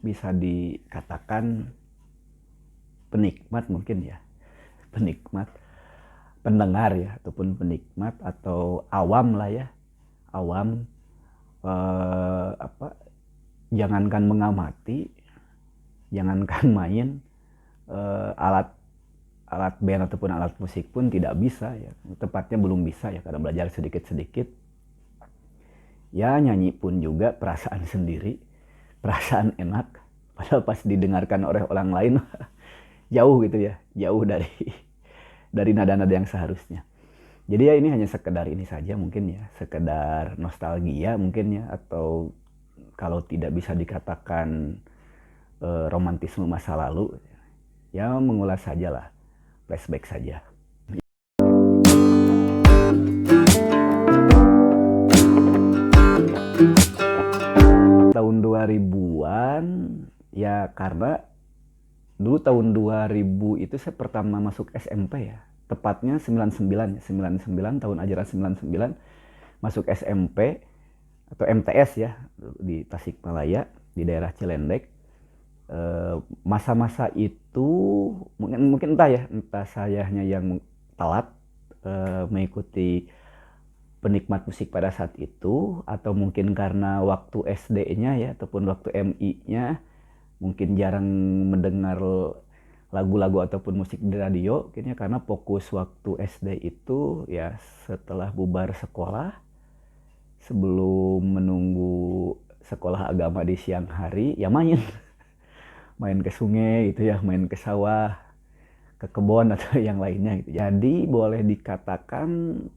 bisa dikatakan penikmat mungkin ya, penikmat, pendengar ya, ataupun penikmat atau awam lah ya, awam, apa, jangankan mengamati, jangankan main, alat alat band ataupun alat musik pun tidak bisa ya, tepatnya belum bisa ya, karena belajar sedikit-sedikit ya. Nyanyi pun juga perasaan sendiri, perasaan enak, padahal pas didengarkan oleh orang lain jauh gitu ya, jauh dari nada-nada yang seharusnya. Jadi ya ini hanya sekedar ini saja mungkin ya, sekedar nostalgia mungkin ya, atau kalau tidak bisa dikatakan romantisme masa lalu, ya mengulas saja lah, flashback saja. Tahun 2000-an ya, karena dulu tahun 2000 itu saya pertama masuk SMP ya. Tepatnya 99 ya, 99 tahun ajaran 99 masuk SMP atau MTS ya di Tasikmalaya di daerah Cilendek. Masa-masa itu mungkin entah ya, entah sayanya yang telat mengikuti penikmat musik pada saat itu, atau mungkin karena waktu SD-nya ya ataupun waktu MI-nya mungkin jarang mendengar lagu-lagu ataupun musik di radio, kayaknya karena fokus waktu SD itu ya setelah bubar sekolah, sebelum menunggu sekolah agama di siang hari ya main main ke sungai gitu ya, main ke sawah, ke kebun atau yang lainnya gitu. Jadi boleh dikatakan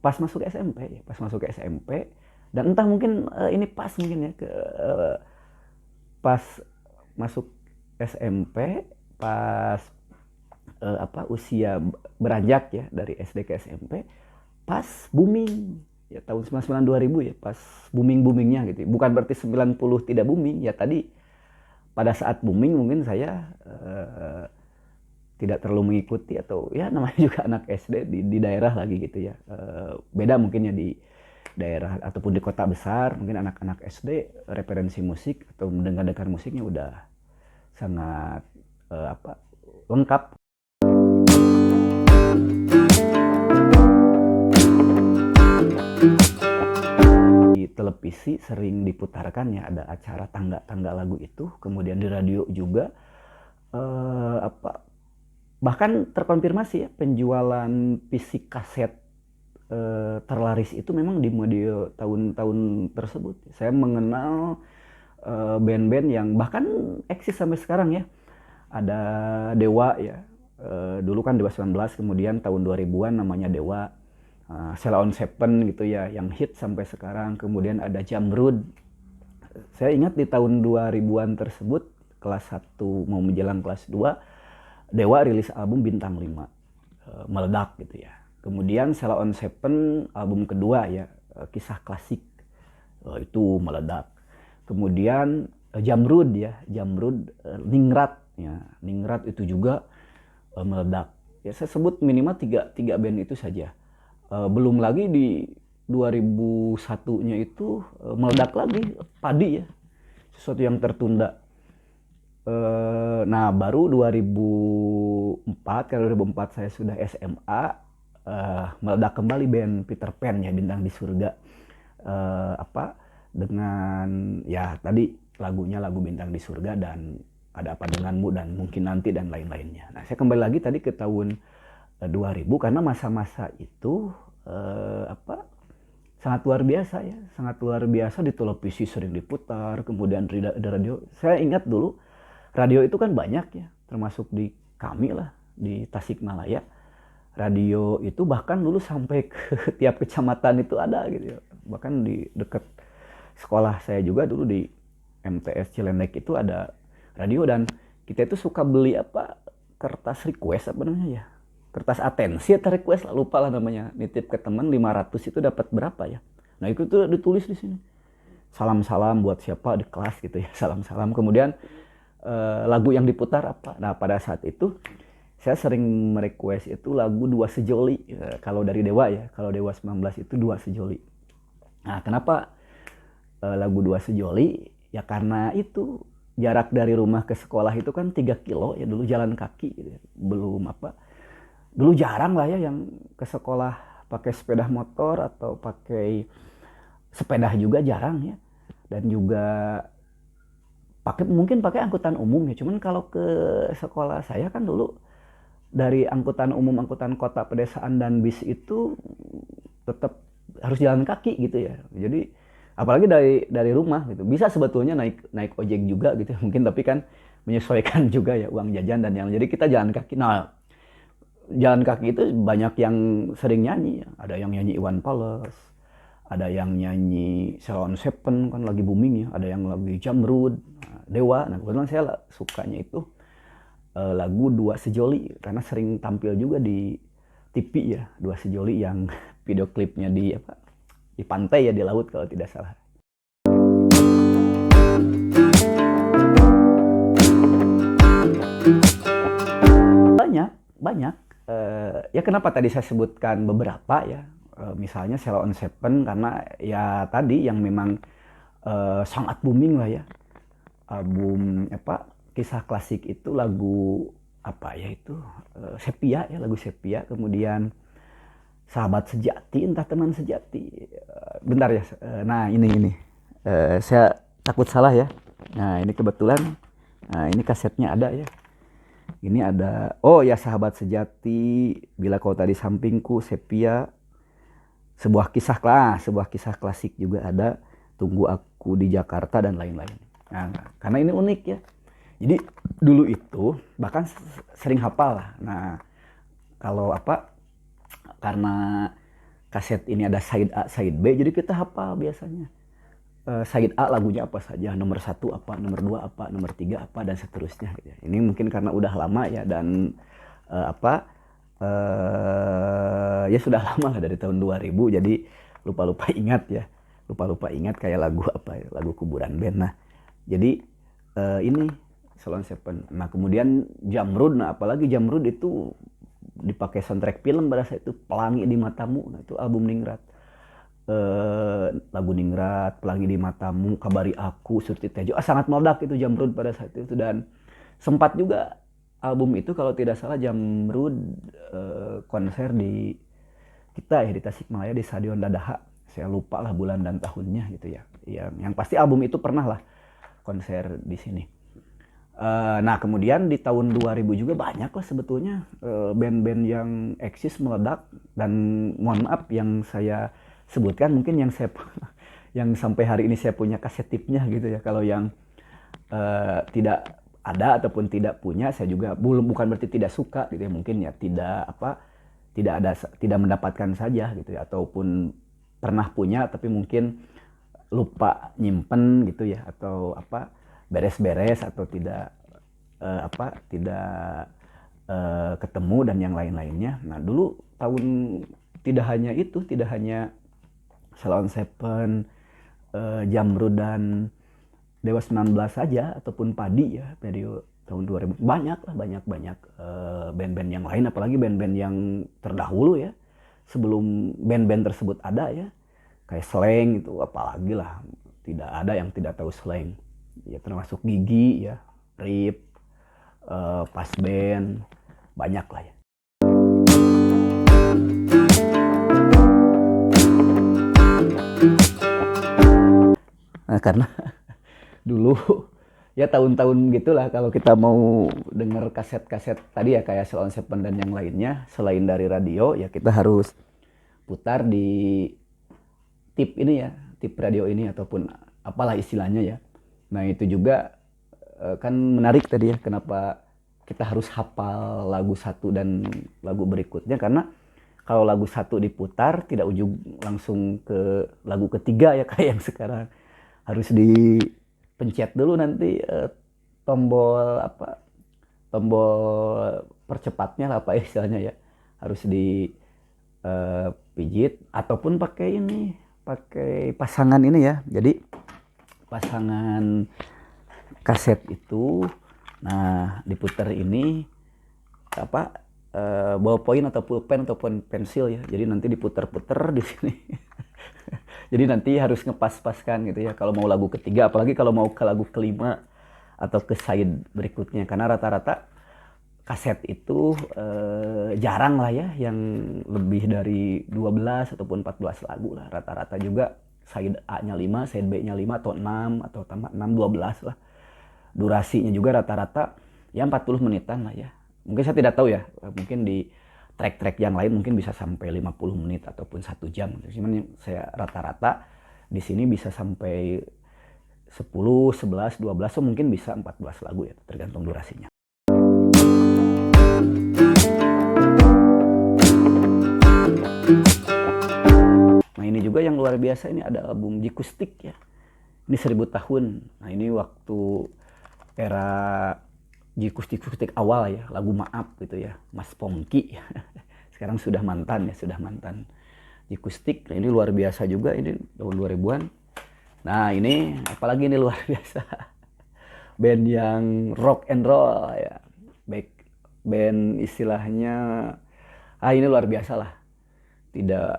pas masuk SMP ya, pas masuk SMP, dan entah mungkin ini pas mungkin ya ke pas masuk SMP, pas apa, usia beranjak ya dari SD ke SMP, pas booming ya tahun 99 2000 ya, pas booming-boomingnya gitu. Bukan berarti 90 tidak booming ya, tadi pada saat booming mungkin saya tidak terlalu mengikuti, atau ya namanya juga anak SD di daerah lagi gitu ya. Beda mungkin ya di daerah ataupun di kota besar, mungkin anak-anak SD referensi musik atau mendengar musiknya udah sangat apa, lengkap. Di televisi sering diputarkan ya, ada acara tangga-tangga lagu itu, kemudian di radio juga, apa, bahkan terkonfirmasi ya penjualan fisik kaset terlaris itu memang di media tahun-tahun tersebut. Saya mengenal band-band yang bahkan eksis sampai sekarang ya. Ada Dewa ya, dulu kan Dewa 19, kemudian tahun 2000-an namanya Dewa, Sheila on Seven gitu ya, yang hit sampai sekarang. Kemudian ada Jamrud. Saya ingat di tahun 2000-an tersebut, kelas 1 mau menjelang kelas 2, Dewa rilis album Bintang 5, meledak gitu ya. Kemudian Sheila on Seven album kedua ya, Kisah Klasik, itu meledak. Kemudian Jamrud ya, Jamrud, Ningrat ya, Ningrat itu juga meledak. Ya saya sebut minimal tiga band itu saja. Belum lagi di 2001-nya itu meledak lagi Padi ya, sesuatu yang tertunda. Nah baru 2004, karena 2004 saya sudah SMA, meledak kembali band Peter Pan ya, Bintang di Surga, apa, dengan ya tadi lagunya, lagu Bintang di Surga dan Ada Apa Denganmu dan Mungkin Nanti dan lain-lainnya. Nah saya kembali lagi tadi ke tahun 2000, karena masa-masa itu apa, sangat luar biasa ya, sangat luar biasa. Di televisi sering diputar, kemudian di radio. Saya ingat dulu radio itu kan banyak ya, termasuk di kami lah di Tasikmalaya. Radio itu bahkan dulu sampai ke tiap kecamatan itu ada gitu ya. Bahkan di dekat sekolah saya juga dulu di MTS Cilendek itu ada radio, dan kita itu suka beli apa, kertas request apa namanya ya, kertas atensi atau request lah, lupa lah namanya, nitip ke teman 500 itu dapat berapa ya. Nah itu tuh ditulis di sini, salam-salam buat siapa di kelas gitu ya, salam-salam. Kemudian lagu yang diputar apa. Nah pada saat itu saya sering merequest itu lagu Dua Sejoli, kalau dari Dewa ya, kalau Dewa 19 itu Dua Sejoli. Nah kenapa lagu Dua Sejoli ya, karena itu jarak dari rumah ke sekolah itu kan 3 kilo ya, dulu jalan kaki gitu ya. Belum apa, dulu jarang lah ya yang ke sekolah pakai sepeda motor atau pakai sepeda, juga jarang ya. Dan juga mungkin pakai angkutan umum ya. Cuman kalau ke sekolah saya kan dulu dari angkutan umum, angkutan kota, pedesaan dan bis itu tetap harus jalan kaki gitu ya. Jadi apalagi dari rumah gitu. Bisa sebetulnya naik naik ojek juga gitu mungkin, tapi kan menyesuaikan juga ya uang jajan dan yang, jadi kita jalan kaki. Nah, jalan kaki itu banyak yang sering nyanyi ya. Ada yang nyanyi Iwan Fals, ada yang nyanyi Sheila on Seven kan lagi booming ya, ada yang lagi Jamrud, Dewa. Nah, kebetulan saya sukanya itu lagu Dua Sejoli karena sering tampil juga di TV ya, Dua Sejoli yang video klipnya di apa, di pantai ya, di laut kalau tidak salah. Banyak ya, kenapa tadi saya sebutkan beberapa ya, misalnya Sheila on Seven karena ya tadi yang memang sangat booming lah ya, album apa, kisah klasik itu, lagu apa ya itu, Sepia ya, lagu Sepia. Kemudian Sahabat Sejati, Entah Teman Sejati. Bentar ya, nah ini saya takut salah ya. Nah ini kebetulan, nah ini kasetnya ada ya. Ini ada, oh ya, Sahabat Sejati, Bila Kau Tak di Sampingku, Sepia, sebuah kisah klasik juga ada, Tunggu Aku di Jakarta dan lain-lain. Nah, karena ini unik ya. Jadi dulu itu bahkan sering hafal lah. Nah, kalau apa, karena kaset ini ada side A, side B, jadi kita hafal biasanya. Side A lagunya apa saja, nomor 1 apa, nomor 2 apa, nomor 3 apa, dan seterusnya. Ini mungkin karena udah lama ya, dan ya sudah lama lah, dari tahun 2000, jadi lupa-lupa ingat ya. Lupa-lupa ingat kayak lagu apa ya, lagu Kuburan Band. Nah, jadi ini Sheila on Seven. Nah, kemudian Jamrud, nah apalagi Jamrud itu dipakai soundtrack film pada saat itu, Pelangi di Matamu. Nah, itu album Ningrat. Lagu Ningrat, Pelangi di Matamu, Kabari Aku, Surti Tejo. Sangat meledak itu Jamrud pada saat itu. Dan sempat juga album itu kalau tidak salah Jamrud konser di kita ya, di Tasikmalaya, di Stadion Dadaha. Saya lupa lah bulan dan tahunnya gitu ya. Yang pasti album itu pernah lah konser di sini. Nah, kemudian di tahun 2000 juga banyak lah sebetulnya band-band yang eksis meledak. Dan mohon maaf yang saya sebutkan mungkin yang saya yang sampai hari ini saya punya kaset tipnya gitu ya. Kalau yang tidak ada ataupun tidak punya, saya juga bukan berarti tidak suka gitu ya, mungkin ya tidak mendapatkan saja gitu ya, ataupun pernah punya tapi mungkin lupa nyimpen gitu ya, atau apa, beres-beres, atau tidak ketemu dan yang lain-lainnya. Nah, dulu tahun tidak hanya itu, tidak hanya Sheila on Seven, Jamrud dan Dewa 19 saja, ataupun Padi ya, periode tahun 2000. Banyak band-band yang lain, apalagi band-band yang terdahulu ya, sebelum band-band tersebut ada ya, kayak Slank itu, apalagi lah, tidak ada yang tidak tahu Slank ya, termasuk Gigi ya, Rip, Pas Band, banyak lah ya. Nah, karena dulu ya tahun-tahun gitulah, kalau kita mau denger kaset-kaset tadi ya kayak Sheila on Seven dan yang lainnya, selain dari radio ya kita harus putar di tip ini ya, tip radio ini ataupun apalah istilahnya ya. Nah, itu juga kan menarik tadi ya, kenapa kita harus hafal lagu satu dan lagu berikutnya, karena kalau lagu satu diputar tidak ujung langsung ke lagu ketiga ya, kayak yang sekarang harus dipencet dulu nanti tombol percepatnya lah apa istilahnya ya, harus dipijit ataupun pakai pasangan ini ya. Jadi pasangan kaset itu, nah diputar ini ballpoint atau pulpen ataupun pensil ya. Jadi nanti diputar-putar di sini. Jadi nanti harus ngepas-paskan gitu ya. Kalau mau lagu ketiga, apalagi kalau mau ke lagu kelima atau ke side berikutnya, karena rata-rata kaset itu jarang lah ya yang lebih dari 12 ataupun 14 lagu lah. Rata-rata juga side A-nya 5, side B-nya 5 atau 6 atau tambah 6 12 lah. Durasinya juga rata-rata ya 40 menitan lah ya. Mungkin saya tidak tahu ya, mungkin di track-track yang lain mungkin bisa sampai 50 menit ataupun 1 jam. Cuman saya rata-rata di sini bisa sampai 10, 11, 12, so mungkin bisa 14 lagu ya, tergantung durasinya. Nah ini juga yang luar biasa, ini ada album Jikustik ya. Ini 1000 tahun. Nah ini waktu era Jikustik awal ya, lagu Maaf gitu ya, Mas Pongki. Sekarang sudah mantan ya, sudah mantan. Jikustik, nah ini luar biasa juga, ini tahun 2000-an. Nah ini apalagi ini luar biasa. Band yang rock and roll ya. Baik band istilahnya, ini luar biasa lah. Tidak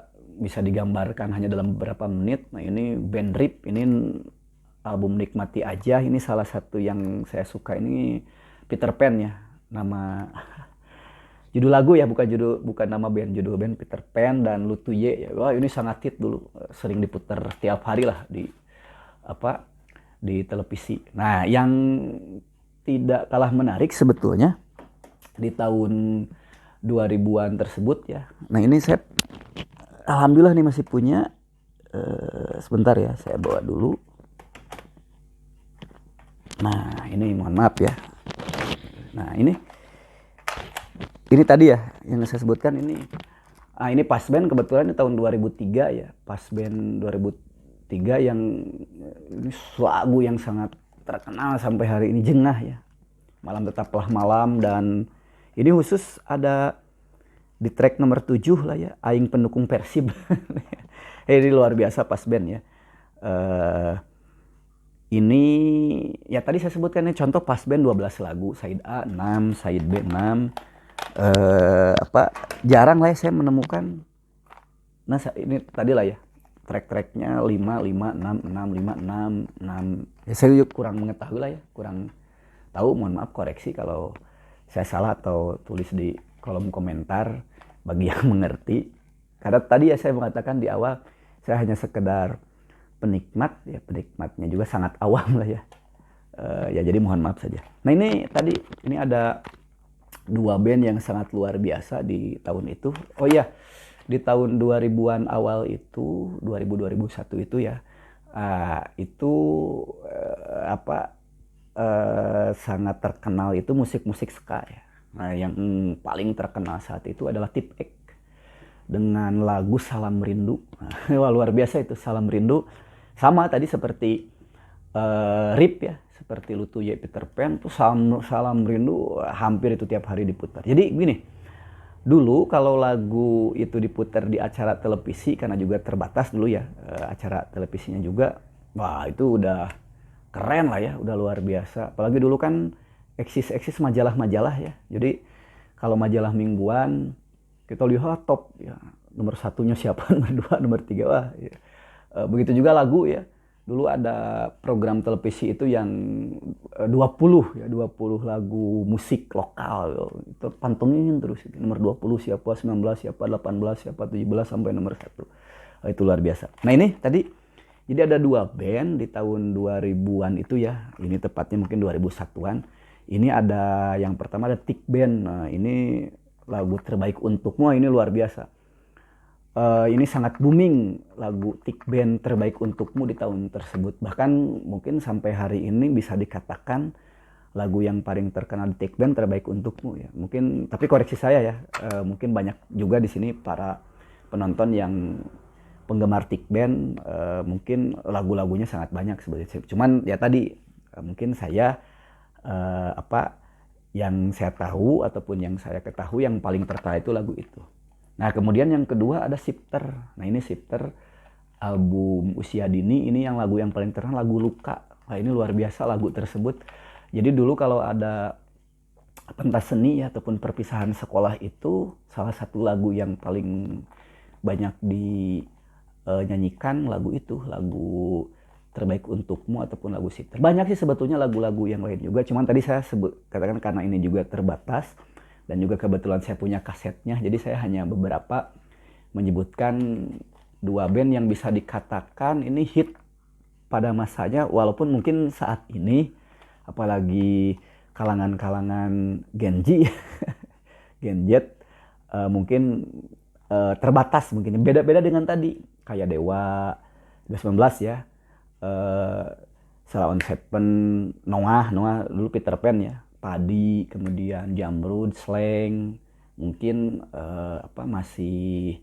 bisa digambarkan hanya dalam beberapa menit. Nah ini band RIP, ini album Nikmati Aja, ini salah satu yang saya suka, ini Peter Pan ya, nama judul lagu ya, bukan nama band, judul band Peter Pan dan Lutuye ya. Wah ini sangat hit dulu, sering diputar tiap hari lah di televisi. Nah yang tidak kalah menarik sebetulnya di tahun 2000-an tersebut ya. Nah ini saya alhamdulillah nih masih punya, sebentar ya saya bawa dulu. Nah ini mohon maaf ya. Nah ini tadi ya yang saya sebutkan ini. Ini Pas Band, kebetulan ini tahun 2003 ya. Pas Band 2003 yang ini lagu yang sangat terkenal sampai hari ini, Jengah ya. Malam Tetaplah Malam, dan ini khusus ada di track nomor 7 lah ya, Aing Pendukung Persib. Ini luar biasa Pas Band ya. Ini ya tadi saya sebutkan ini contoh Pas Band 12 lagu, side A 6, side B 6. Jarang lah ya saya menemukan. Nah ini tadi lah ya, track-tracknya 5, 5, 6, 6, 5, 6, 6. Ya saya juga kurang mengetahui lah ya, kurang tahu, mohon maaf koreksi kalau saya salah atau tulis di kolom komentar bagi yang mengerti. Karena tadi ya saya mengatakan di awal, saya hanya sekedar penikmat ya, penikmatnya juga sangat awam lah ya. Ya jadi mohon maaf saja. Nah ini tadi, ini ada 2 band yang sangat luar biasa di tahun itu. Oh iya, di tahun 2000-an awal itu, 2000-2001 itu ya, itu sangat terkenal itu musik-musik ska ya. Nah yang paling terkenal saat itu adalah Tip X dengan lagu Salam Rindu. Wah luar biasa itu, Salam Rindu. Sama tadi seperti RIP ya, seperti Lutuye, Peter Pan tuh Salam Rindu hampir itu tiap hari diputar. Jadi gini, dulu kalau lagu itu diputar di acara televisi, karena juga terbatas dulu ya acara televisinya juga, wah itu udah keren lah ya, udah luar biasa. Apalagi dulu kan eksis majalah-majalah ya. Jadi kalau majalah mingguan kita lihat top ya, nomor 1-nya siapa, nomor 2, nomor 3, wah ya. Begitu juga lagu ya. Dulu ada program televisi itu yang 20 lagu musik lokal ya. Itu pantengin terus, nomor 20 siapa, 19 siapa, 18 siapa, 17 sampai nomor 1. Itu luar biasa. Nah ini tadi, jadi ada 2 band di tahun 2000-an itu ya. Ini tepatnya mungkin 2001-an. Ini ada yang pertama ada Tik Band. Nah ini lagu Terbaik Untukmu, ini luar biasa. Ini sangat booming lagu Tik Band Terbaik Untukmu di tahun tersebut. Bahkan mungkin sampai hari ini bisa dikatakan lagu yang paling terkenal di Tik Band Terbaik Untukmu ya. Mungkin, tapi koreksi saya ya, mungkin banyak juga di sini para penonton yang penggemar Tik Band, mungkin lagu-lagunya sangat banyak sebetulnya. Cuman ya tadi mungkin saya yang saya tahu ataupun yang saya ketahui yang paling terkenal itu lagu itu. Nah kemudian yang kedua ada Sifter. Nah ini Sifter album Usia Dini, ini yang lagu yang paling terkenal lagu Luka. Nah ini luar biasa lagu tersebut. Jadi dulu kalau ada pentas seni ya ataupun perpisahan sekolah itu, salah satu lagu yang paling banyak dinyanyikan lagu itu, lagu Terbaik Untukmu ataupun lagu Sitar. Banyak sih sebetulnya lagu-lagu yang lain juga, cuman tadi saya katakan karena ini juga terbatas dan juga kebetulan saya punya kasetnya, jadi saya hanya beberapa menyebutkan dua band yang bisa dikatakan ini hit pada masanya, walaupun mungkin saat ini apalagi kalangan-kalangan Gen Z Gen Z mungkin terbatas, mungkin beda-beda dengan tadi kayak Dewa 2019 ya, Sheila on 7, Noah dulu Peter Pan ya, Padi, kemudian Jamrud, Slang, mungkin masih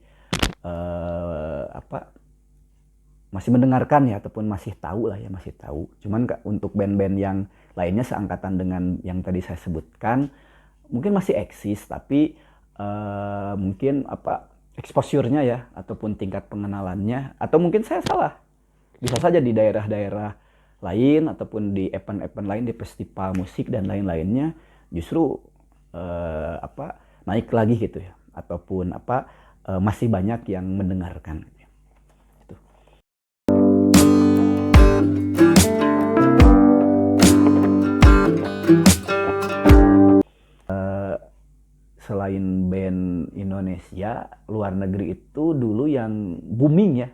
masih mendengarkan ya, ataupun masih tahu lah ya, masih tahu. Cuman untuk band-band yang lainnya seangkatan dengan yang tadi saya sebutkan mungkin masih eksis, tapi mungkin exposure-nya ya, ataupun tingkat pengenalannya, atau mungkin saya salah, bisa saja di daerah-daerah lain ataupun di event-event lain, di festival musik dan lain-lainnya justru naik lagi gitu ya, ataupun masih banyak yang mendengarkan. Selain band Indonesia, luar negeri itu dulu yang booming ya,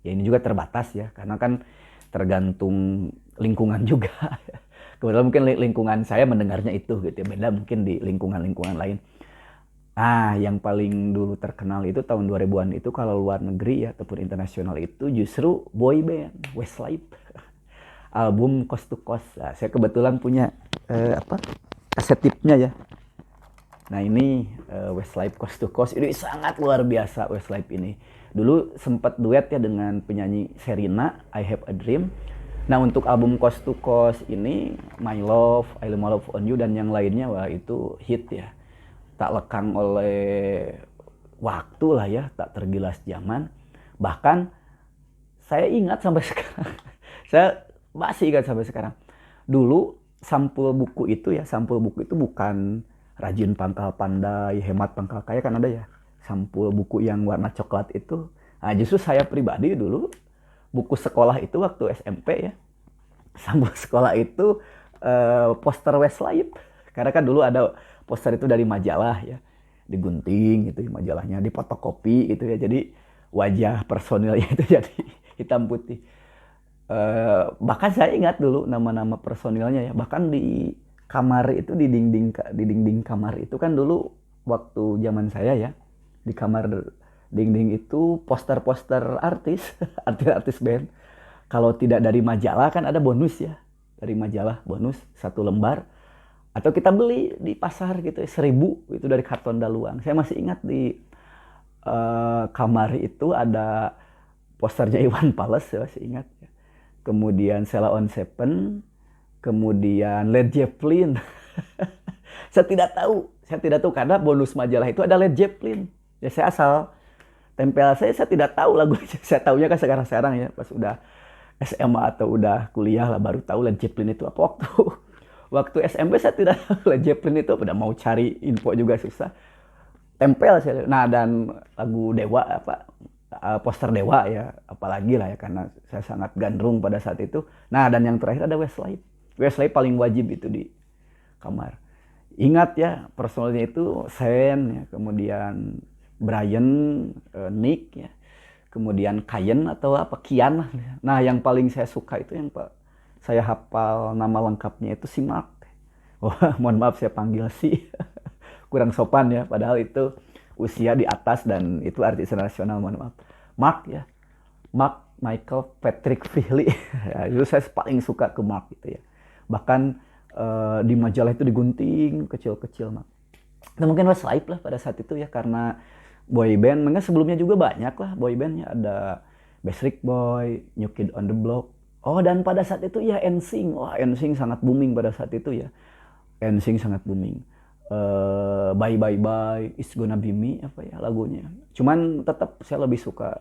ini juga terbatas ya, karena kan tergantung lingkungan juga. Kebetulan mungkin lingkungan saya mendengarnya itu gitu ya, beda mungkin di lingkungan lain. Nah, yang paling dulu terkenal itu tahun 2000-an itu kalau luar negeri ya ataupun internasional itu justru boy band Westlife. Album Coast to Coast. Nah, saya kebetulan punya kaset tipnya ya. Nah ini Westlife Coast to Coast ini sangat luar biasa. Westlife ini dulu sempat duet ya dengan penyanyi Sherina, I Have a Dream. Nah untuk album Coast to Coast ini My Love, I Love My Love on You dan yang lainnya, wah itu hit ya, tak lekang oleh waktu lah ya, tak tergilas zaman. Bahkan saya ingat sampai sekarang, saya masih ingat sampai sekarang. Dulu sampul buku itu bukan Rajin Pangkal Pandai, Hemat Pangkal Kaya, kan ada ya sampul buku yang warna coklat itu. Nah justru saya pribadi dulu buku sekolah itu waktu SMP ya, sampul sekolah itu poster Westlife, karena kan dulu ada poster itu dari majalah ya, digunting gitu majalahnya, difotokopi gitu ya, jadi wajah personilnya itu jadi hitam putih. Bahkan saya ingat dulu nama-nama personilnya ya, bahkan di kamar itu, di dinding kamar itu kan dulu waktu zaman saya ya, di kamar dinding itu poster-poster artis artis band. Kalau tidak dari majalah kan ada bonus ya, dari majalah bonus 1 lembar, atau kita beli di pasar gitu 1.000 itu dari karton daluang. Saya masih ingat di kamar itu ada posternya Iwan Fals, saya masih ingat ya. Kemudian Sheila on 7, kemudian Led Zeppelin. Saya tidak tahu karena bonus majalah itu ada Led Zeppelin. Ya saya asal tempel saya tidak tahu lagu. Saya tahunya kan sekarang ya, pas udah SMA atau udah kuliah lah baru tahu Led Zeppelin itu apa. Waktu SMP saya tidak tahu Led Zeppelin itu, udah mau cari info juga susah. Tempel saya. Nah dan lagu Dewa poster Dewa ya, apalagi lah ya, karena saya sangat gandrung pada saat itu. Nah dan yang terakhir ada Westlife. Westlife paling wajib itu di kamar. Ingat ya, personalnya itu Sen ya, kemudian Brian, Nick ya, kemudian Kayen atau Kian. Nah yang paling saya suka itu yang saya hafal nama lengkapnya itu si Mark. Oh mohon maaf saya panggil si kurang sopan ya, padahal itu usia di atas dan itu artis nasional, mohon maaf. Mark ya, Mark Michael Patrick Fihley. Ya, itu saya paling suka ke Mark gitu ya. Bahkan di majalah itu digunting kecil-kecil Mark. Nah, mungkin Westlife lah pada saat itu ya, karena boy band, mungkin sebelumnya juga banyak lah boy bandnya, ada Backstreet Boy, New Kid on the Block. Oh dan pada saat itu ya NSYNC. Wah NSYNC sangat booming pada saat itu ya. NSYNC sangat booming. Bye Bye Bye, It's Gonna Be Me lagunya. Cuman tetap saya lebih suka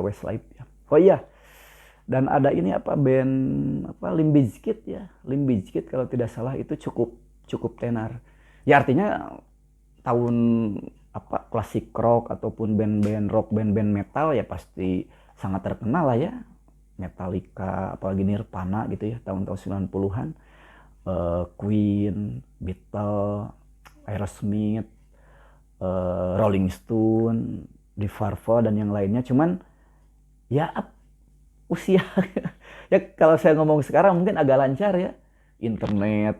Westlife ya. Oh iya. Dan ada ini band Limp Bizkit ya. Limp Bizkit kalau tidak salah itu cukup tenar. Ya artinya tahun klasik rock ataupun band-band rock, band-band metal ya pasti sangat terkenal lah ya. Metallica, apalagi Nirvana gitu ya, tahun-tahun 90-an. Queen, Beatles, Aerosmith, Rolling Stone, The Farva dan yang lainnya. Cuman ya usia ya kalau saya ngomong sekarang mungkin agak lancar ya, internet,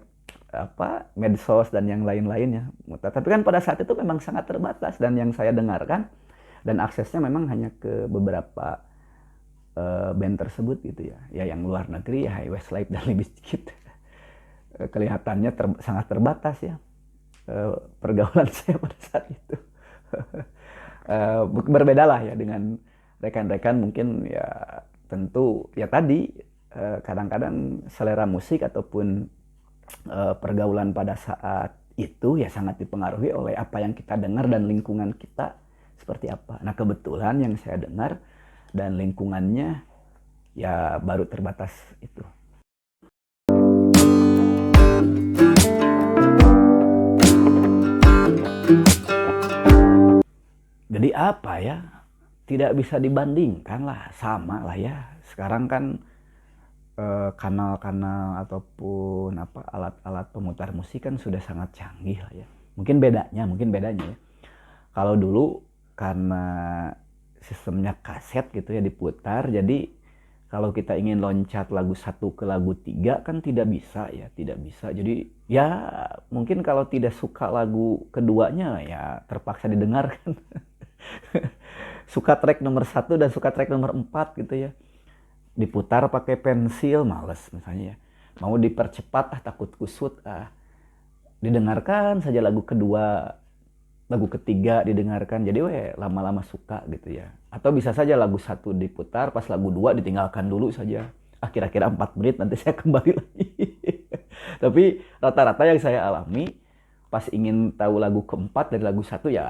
medsos dan yang lain-lainnya. Tapi kan pada saat itu memang sangat terbatas, dan yang saya dengarkan dan aksesnya memang hanya ke beberapa band tersebut gitu ya. Ya yang luar negeri ya Westlife dan Limp Bizkit. Kelihatannya sangat terbatas ya pergaulan saya pada saat itu. Berbeda lah ya dengan rekan-rekan, mungkin ya tentu ya tadi kadang-kadang selera musik ataupun pergaulan pada saat itu ya sangat dipengaruhi oleh apa yang kita dengar dan lingkungan kita seperti apa. Nah kebetulan yang saya dengar dan lingkungannya ya baru terbatas itu. Jadi apa ya, tidak bisa dibandingkan lah, sama lah ya. Sekarang kan kanal-kanal ataupun alat-alat pemutar musik kan sudah sangat canggih lah ya. Mungkin bedanya ya. Kalau dulu karena sistemnya kaset gitu ya diputar, jadi kalau kita ingin loncat lagu 1 ke lagu 3 kan tidak bisa ya, tidak bisa. Jadi ya mungkin kalau tidak suka lagu keduanya ya terpaksa didengarkan. Suka track nomor 1 dan suka track nomor 4 gitu ya, diputar pakai pensil males misalnya ya, mau dipercepat takut kusut, didengarkan saja lagu kedua, lagu ketiga didengarkan, jadi lama-lama suka gitu ya. Atau bisa saja lagu 1 diputar, pas lagu 2 ditinggalkan dulu saja, kira-kira 4 menit nanti saya kembali lagi. Tapi rata-rata yang saya alami pas ingin tahu lagu keempat dari lagu 1 ya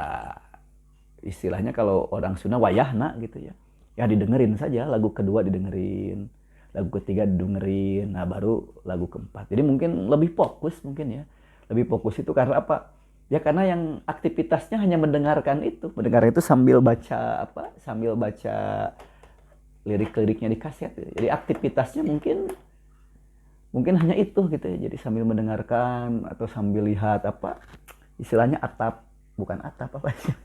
istilahnya kalau orang Sunda wayahna gitu ya. Ya didengerin saja, lagu kedua didengerin, lagu ketiga didengerin, nah baru lagu keempat. Jadi mungkin lebih fokus mungkin ya. Lebih fokus itu karena apa? Ya karena yang aktivitasnya hanya mendengarkan itu. Mendengar itu sambil baca Sambil baca lirik-liriknya di kaset. Jadi aktivitasnya mungkin hanya itu gitu ya. Jadi sambil mendengarkan atau sambil lihat istilahnya bukan atap sih?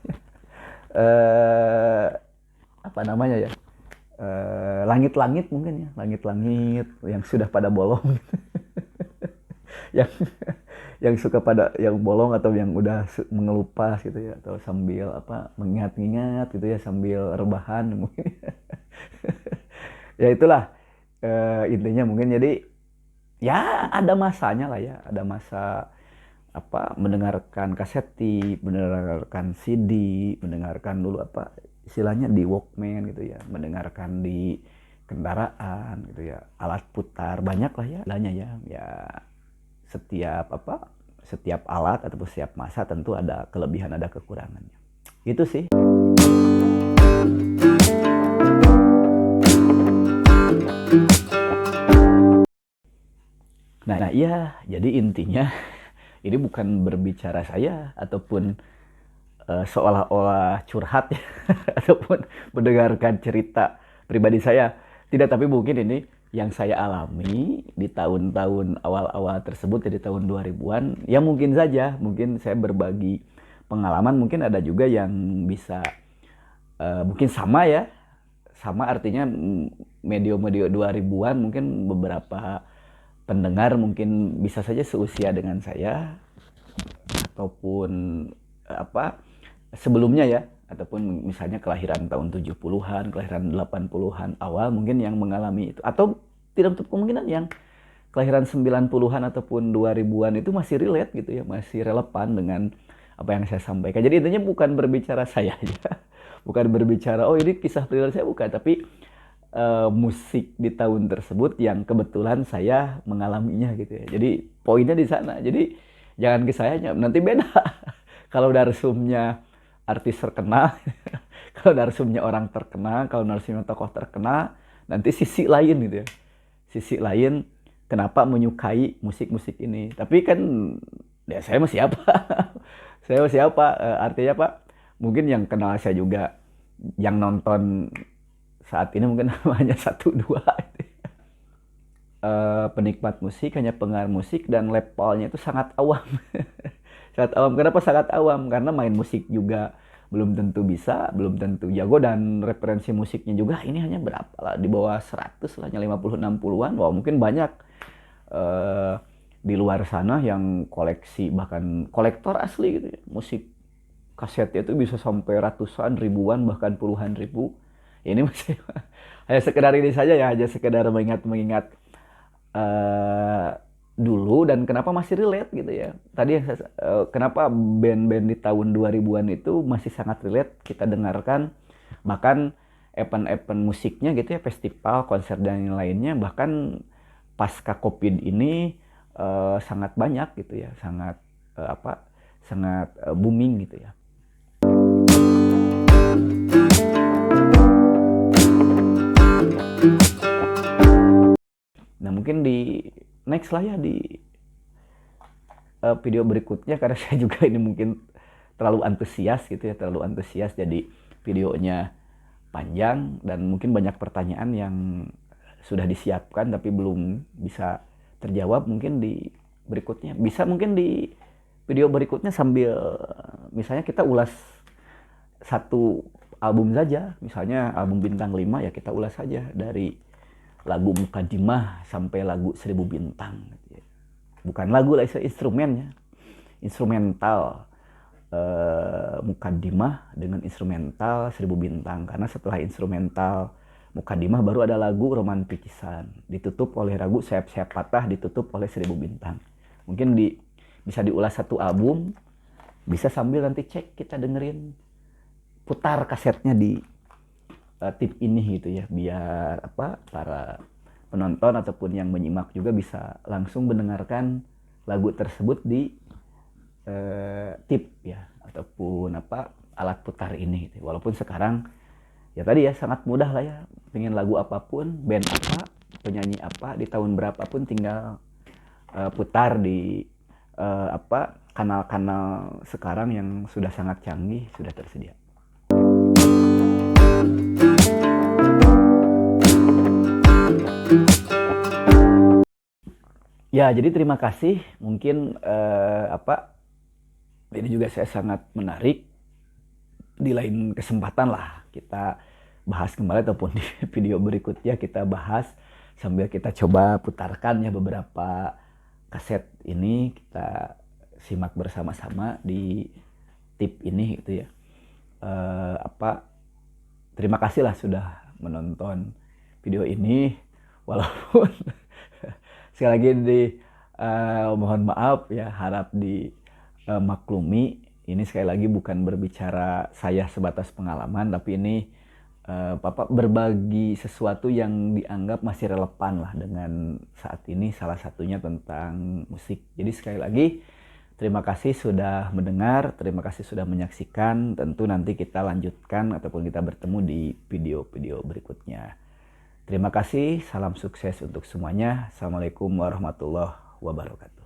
Apa namanya ya, langit-langit mungkin ya, langit-langit yang sudah pada bolong. yang yang suka pada yang bolong atau yang udah mengelupas gitu ya, atau sambil mengingat-ingat gitu ya, sambil rebahan mungkin. Ya itulah intinya mungkin. Jadi ya ada masanya lah ya, ada masa mendengarkan kaset, mendengarkan CD, mendengarkan dulu istilahnya di Walkman gitu ya, mendengarkan di kendaraan gitu ya, alat putar banyak lah ya, ya setiap alat ataupun setiap masa tentu ada kelebihan ada kekurangannya. Itu sih. Nah iya, jadi intinya ini bukan berbicara saya ataupun seolah-olah curhat ya, ataupun mendengarkan cerita pribadi saya. Tidak, tapi mungkin ini yang saya alami di tahun-tahun awal-awal tersebut, jadi tahun 2000-an. Ya mungkin saja, mungkin saya berbagi pengalaman, mungkin ada juga yang bisa mungkin sama ya. Sama artinya medio-medio 2000-an, mungkin beberapa pendengar mungkin bisa saja seusia dengan saya ataupun sebelumnya ya, ataupun misalnya kelahiran tahun 70-an, kelahiran 80-an awal mungkin yang mengalami itu, atau tidak untuk kemungkinan yang kelahiran 90-an ataupun 2000-an itu masih relate gitu ya, masih relevan dengan apa yang saya sampaikan. Jadi intinya bukan berbicara saya aja, bukan berbicara oh ini kisah thriller saya, bukan, tapi musik di tahun tersebut yang kebetulan saya mengalaminya gitu ya. Jadi poinnya di sana. Jadi jangan ke sayanya, nanti beda. Kalau narsumnya artis terkenal, kalau narsumnya orang terkenal, kalau narsumnya tokoh terkenal, nanti sisi lain gitu ya. Sisi lain kenapa menyukai musik-musik ini. Tapi kan ya saya masih apa? Saya masih apa? Artinya Mungkin yang kenal saya juga, yang nonton saat ini mungkin hanya satu dua. Penikmat musik, hanya penggemar musik, dan levelnya itu sangat awam. Sangat awam. Kenapa sangat awam? Karena main musik juga belum tentu bisa, belum tentu jago, dan referensi musiknya juga ini hanya berapa lah, di bawah 100 lah, hanya 50-60-an. Wah, mungkin banyak eh, di luar sana yang koleksi, bahkan kolektor asli gitu ya. Musik kasetnya itu bisa sampai ratusan, ribuan, bahkan puluhan ribu. Ini masih hanya sekedar ini saja ya, hanya sekedar mengingat-mengingat eh, dulu, dan kenapa masih relate gitu ya. Tadi yang kenapa band-band di tahun 2000-an itu masih sangat relate kita dengarkan, bahkan event-event musiknya gitu ya, festival, konser dan yang lainnya, bahkan pasca Covid ini sangat banyak gitu ya, sangat sangat booming gitu ya. Nah, mungkin di next lah ya, di video berikutnya, karena saya juga ini mungkin terlalu antusias gitu ya, terlalu antusias, jadi videonya panjang dan mungkin banyak pertanyaan yang sudah disiapkan tapi belum bisa terjawab. Mungkin di berikutnya bisa, mungkin di video berikutnya sambil misalnya kita ulas satu album saja, misalnya album Bintang 5 ya, kita ulas saja dari lagu Mukadimah sampai lagu 1000 Bintang gitu ya. Bukan lagu lah, instrumennya, instrumental, Mukadimah dengan instrumental 1000 Bintang, karena setelah instrumental Mukadimah baru ada lagu Roman Picisan, ditutup oleh lagu Sayap-Sayap Patah, ditutup oleh 1000 Bintang. Mungkin bisa diulas satu album, bisa sambil nanti cek, kita dengerin, putar kasetnya di tip ini gitu ya, biar para penonton ataupun yang menyimak juga bisa langsung mendengarkan lagu tersebut di tip ya, ataupun alat putar ini gitu. Walaupun sekarang ya tadi ya sangat mudah lah ya, pengen lagu apapun, band apa, penyanyi apa, di tahun berapapun tinggal putar di kanal-kanal sekarang yang sudah sangat canggih, sudah tersedia. Ya, jadi terima kasih. Mungkin ini juga saya sangat menarik. Di lain kesempatan lah kita bahas kembali, ataupun di video berikutnya kita bahas sambil kita coba putarkan ya beberapa kaset ini, kita simak bersama-sama di tip ini gitu ya. Terima kasih lah sudah menonton video ini, walaupun sekali lagi mohon maaf ya, harap dimaklumi. Ini sekali lagi bukan berbicara saya sebatas pengalaman, tapi ini berbagi sesuatu yang dianggap masih relevan lah dengan saat ini, salah satunya tentang musik. Jadi sekali lagi terima kasih sudah mendengar, terima kasih sudah menyaksikan. Tentu nanti kita lanjutkan ataupun kita bertemu di video-video berikutnya. Terima kasih, salam sukses untuk semuanya. Assalamualaikum warahmatullahi wabarakatuh.